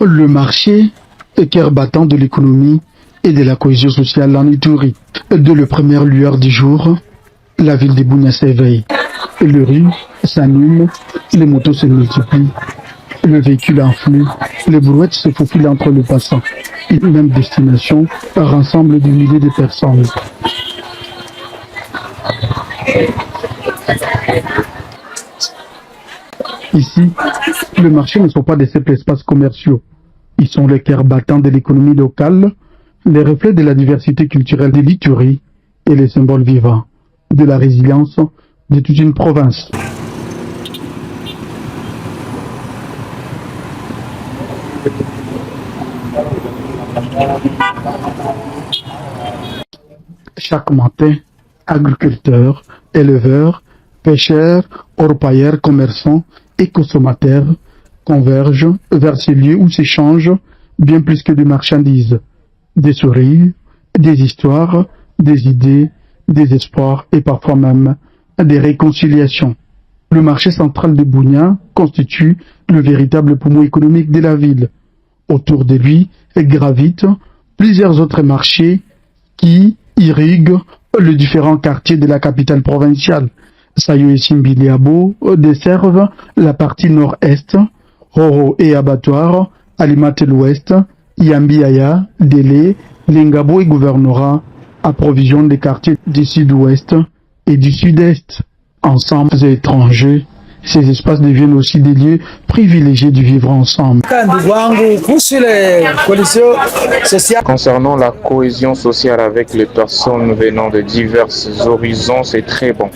Le marché, cœur battant de l'économie et de la cohésion sociale en Ituri. Dès les premières lueurs du jour, la ville de Bunia s'éveille. Le riz s'anime, les motos se multiplient, le véhicule enflue, les brouettes se faufilent entre les passants. Une même destination rassemble des milliers de personnes. Ici, le marché ne sont pas de simples espaces commerciaux. Ils sont le cœur battant de l'économie locale, les reflets de la diversité culturelle de l'Ituri et les symboles vivants de la résilience de toute une province. Chaque matin, agriculteurs, éleveurs, pêcheurs, orpailleurs, commerçants et consommateurs convergent vers ces lieux où s'échangent bien plus que des marchandises, des sourires, des histoires, des idées, des espoirs et parfois même des réconciliations. Le marché central de Bunia constitue le véritable poumon économique de la ville. Autour de lui gravitent plusieurs autres marchés qui irriguent les différents quartiers de la capitale provinciale. Sayo et Simbiliabo desservent la partie nord-est, Horo et Abattoir alimentent l'ouest, Yambiaya, Délé, Lingabo et Gouvernorat approvisionnent les quartiers du sud-ouest et du sud-est. Ensemble et étrangers, ces espaces deviennent aussi des lieux privilégiés du vivre ensemble. Concernant la cohésion sociale avec les personnes venant de divers horizons, c'est très bon.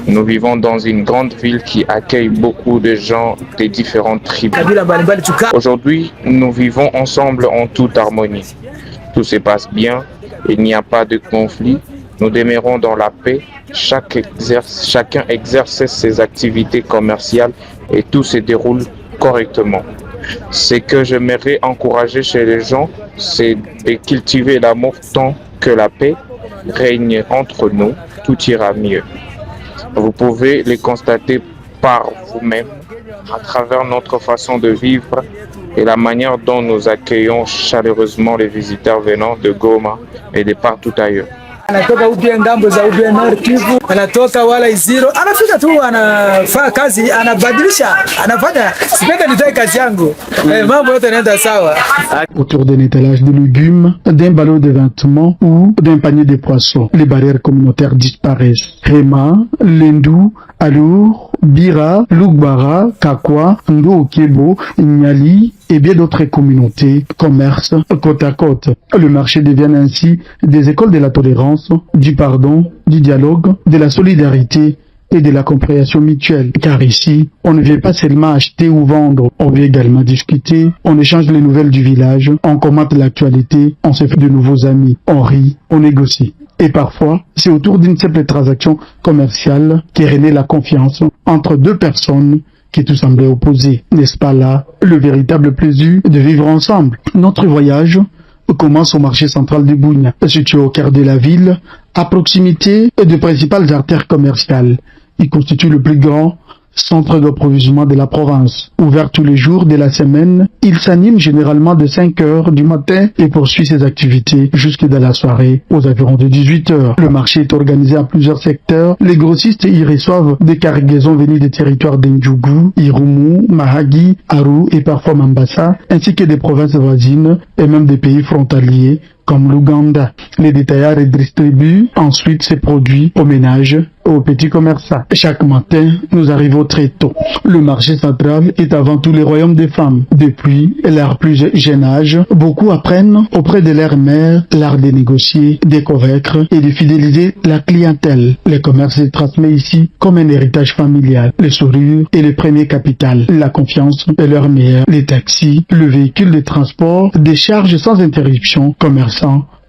Nous vivons dans une grande ville qui accueille beaucoup de gens des différentes tribus. Aujourd'hui, nous vivons ensemble en toute harmonie. Tout se passe bien, il n'y a pas de conflit. Nous demeurons dans la paix, chacun exerce ses activités commerciales et tout se déroule correctement. Ce que j'aimerais encourager chez les gens, c'est de cultiver l'amour tant que la paix règne entre nous, tout ira mieux. Vous pouvez les constater par vous-même à travers notre façon de vivre et la manière dont nous accueillons chaleureusement les visiteurs venant de Goma et de partout ailleurs. Anatoka upya ngambo za upya Nord Kivu, anatoka wala Iziro, anafika tu anafanya kazi, anabadilisha, anafanya sipenda nitoe kazi yangu. Mambo yote yanaenda sawa. Autour d'un étalage de légumes, d'un ballon de vêtements ou d'un panier de poissons, les barrières communautaires disparaissent. Rema, Lendu, Alour, Bira, Lugbara, Kakwa, Ndo Okebo, Nyali et bien d'autres communautés commercent côte à côte. Le marché devient ainsi des écoles de la tolérance, du pardon, du dialogue, de la solidarité et de la compréhension mutuelle. Car ici, on ne vient pas seulement acheter ou vendre, on vient également discuter, on échange les nouvelles du village, on commente l'actualité, on se fait de nouveaux amis, on rit, on négocie. Et parfois, c'est autour d'une simple transaction commerciale qu'est née la confiance entre deux personnes qui tout semblait opposé. N'est-ce pas là le véritable plaisir de vivre ensemble? Notre voyage commence au marché central de Bunia, situé au cœur de la ville, à proximité de principales artères commerciales. Il constitue le plus grand centre d'approvisionnement de la province. Ouvert tous les jours de la semaine, il s'anime généralement de 5 heures du matin et poursuit ses activités jusque dans la soirée aux environs de 18 heures. Le marché est organisé en plusieurs secteurs. Les grossistes y reçoivent des cargaisons venues des territoires d'Indjougou, Irumu, Mahagi, Aru et parfois Mambasa, ainsi que des provinces voisines et même des pays frontaliers comme l'Ouganda. Les détaillants redistribuent ensuite ces produits aux ménages et aux petits commerçants. Chaque matin, nous arrivons très tôt. Le marché central est avant tout le royaume des femmes. Depuis leur plus jeune âge, beaucoup apprennent auprès de leur mère l'art de négocier, de convaincre et de fidéliser la clientèle. Le commerce se transmet ici comme un héritage familial. Le sourire est le premier capital. La confiance est leur meilleur. Les taxis, le véhicule de transport déchargent sans interruption commerçants,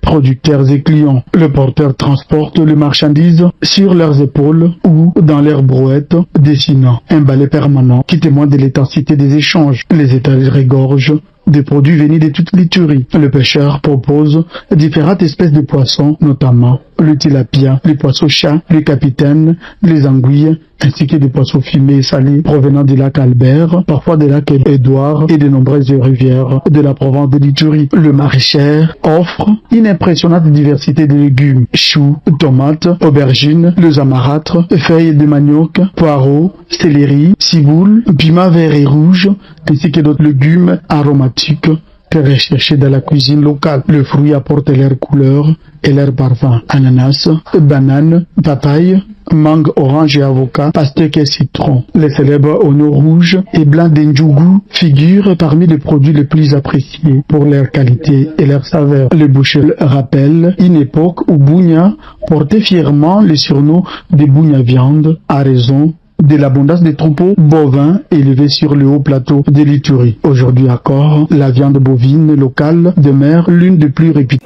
producteurs et clients. Le porteur transporte les marchandises sur leurs épaules ou dans leurs brouettes, dessinant un balai permanent qui témoigne de l'intensité des échanges. Les étals regorgent des produits venus de toute l'Ituri. Le pêcheur propose différentes espèces de poissons, notamment le tilapia, les poissons-chats, le capitaine, les anguilles, ainsi que des poissons fumés et salés provenant du lac Albert, parfois des lacs Édouard et de nombreuses rivières de la province de l'Ituri. Le maraîcher offre une impressionnante diversité de légumes, choux, tomates, aubergines, les amarâtres, feuilles de manioc, poireaux, céleri, ciboule, piments verts et rouges, ainsi que d'autres légumes aromatiques très recherchés dans la cuisine locale. Le fruit apporte leur couleur et leur parfum. Ananas, banane, papaye, mangue, orange et avocat, pastèque et citron. Les célèbres oignons rouges et blancs d'Indjougou figurent parmi les produits les plus appréciés pour leur qualité et leur saveur. Le boucher rappelle une époque où Bunia portait fièrement le surnom de Bunia Viande à raison de l'abondance des troupeaux bovins élevés sur le haut plateau de l'Ituri. Aujourd'hui encore, la viande bovine locale demeure l'une des plus réputées.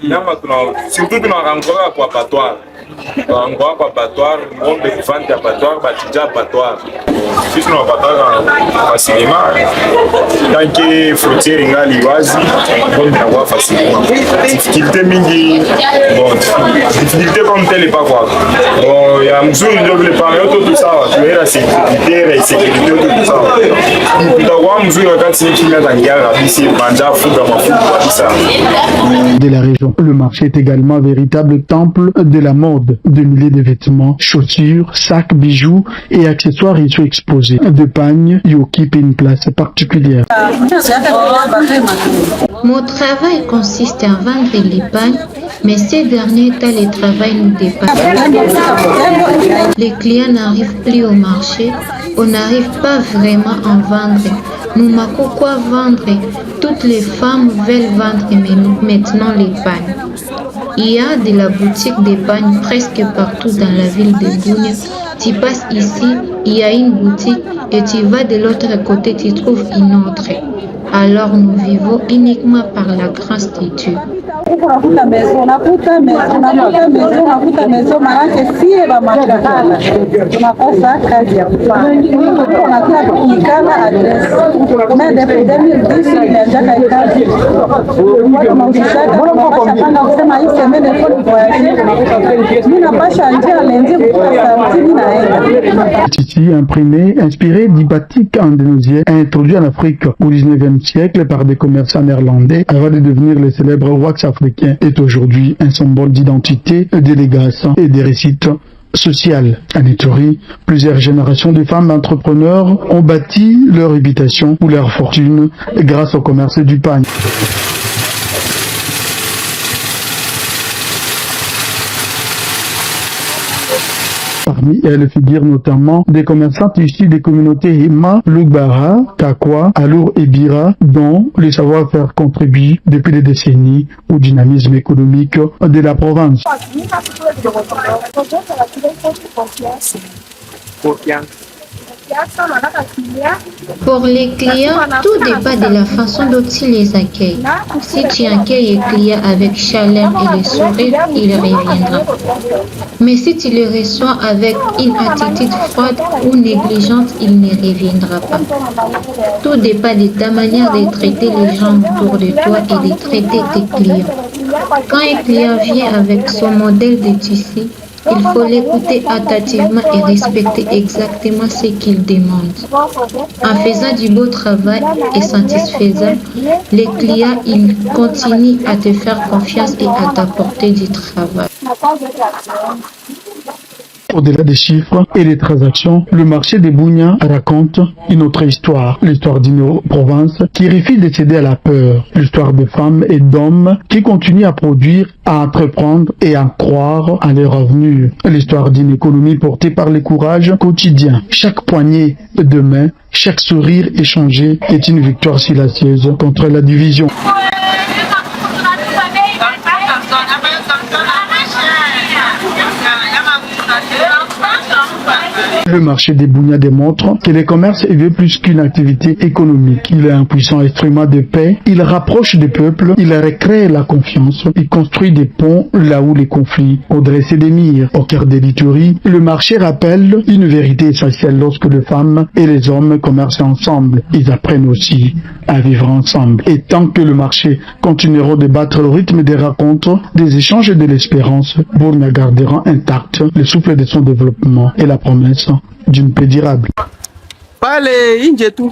Surtout kwa abattoir. Kwa abattoir, ngombe kufante abattoir, batija abattoir. Sisi na abattoir facilement. Tant que frontière ingali wazi, ngombe na facilement. Difficulté mingi, bon, difficulté comme telle pas quoi. Bon, ya mzuri ndio vile pa yote sawa. Tuera sécurité, sécurité tout ça. Ndio mzuri wakati kimya tangia kabisa banja fuga mafuga kabisa. De la région. Le marché est également un véritable temple de la mode. De milliers de vêtements, chaussures, sacs, bijoux et accessoires y sont exposés. De pagnes y occupent une place particulière. Mon travail consiste à vendre les pagnes, mais ces derniers temps, le travail nous dépasse. Les clients n'arrivent plus au marché, on n'arrive pas vraiment à en vendre. Nous n'avons quoi vendre. Toutes les femmes veulent vendre maintenant les pagnes. Il y a de la boutique d'épargne presque partout dans la ville de Bunia. Tu passes ici, il y a une boutique et tu vas de l'autre côté, tu trouves une autre. Alors nous vivons uniquement par la grâce de Dieu. Titi, imprimé, inspiré du batik indonésien, introduit en Afrique au 19e siècle par des commerçants néerlandais avant de devenir le célèbre wax africain, est aujourd'hui un symbole d'identité, d'élégance et de réussite sociale. En Ituri, plusieurs générations de femmes entrepreneurs ont bâti leur réputation ou leur fortune grâce au commerce du pain. Parmi elles figurent notamment des commerçantes issues des communautés Hima, Lugbara, Kakwa, Alour et Bira, dont le savoir-faire contribue depuis des décennies au dynamisme économique de la province. Pour les clients, tout dépend de la façon dont ils les accueillent. Si tu accueilles les clients avec chaleur et le sourire, il reviendra. Mais si tu le reçois avec une attitude froide ou négligente, il ne reviendra pas. Tout dépend de ta manière de traiter les gens autour de toi et de traiter tes clients. Quand un client vient avec son modèle de tissu, il faut l'écouter attentivement et respecter exactement ce qu'il demande. En faisant du beau travail et satisfaisant, les clients ils continuent à te faire confiance et à t'apporter du travail. Au-delà des chiffres et des transactions, le marché de Bunia raconte une autre histoire. L'histoire d'une province qui refuse de céder à la peur. L'histoire de femmes et d'hommes qui continuent à produire, à entreprendre et à croire à leur avenir. L'histoire d'une économie portée par le courage quotidien. Chaque poignée de main, chaque sourire échangé est une victoire silencieuse contre la division. Le marché des Bunia démontre que le commerce veut plus qu'une activité économique. Il est un puissant instrument de paix, il rapproche des peuples, il recrée la confiance, il construit des ponts là où les conflits ont dressé des murs. Au cœur des l'Ituri, le marché rappelle une vérité essentielle lorsque les femmes et les hommes commercent ensemble. Ils apprennent aussi à vivre ensemble. Et tant que le marché continuera de battre le rythme des rencontres, des échanges et de l'espérance, Bunia gardera intact le souffle de son développement et la promesse d'une paix durable. Pale nje tu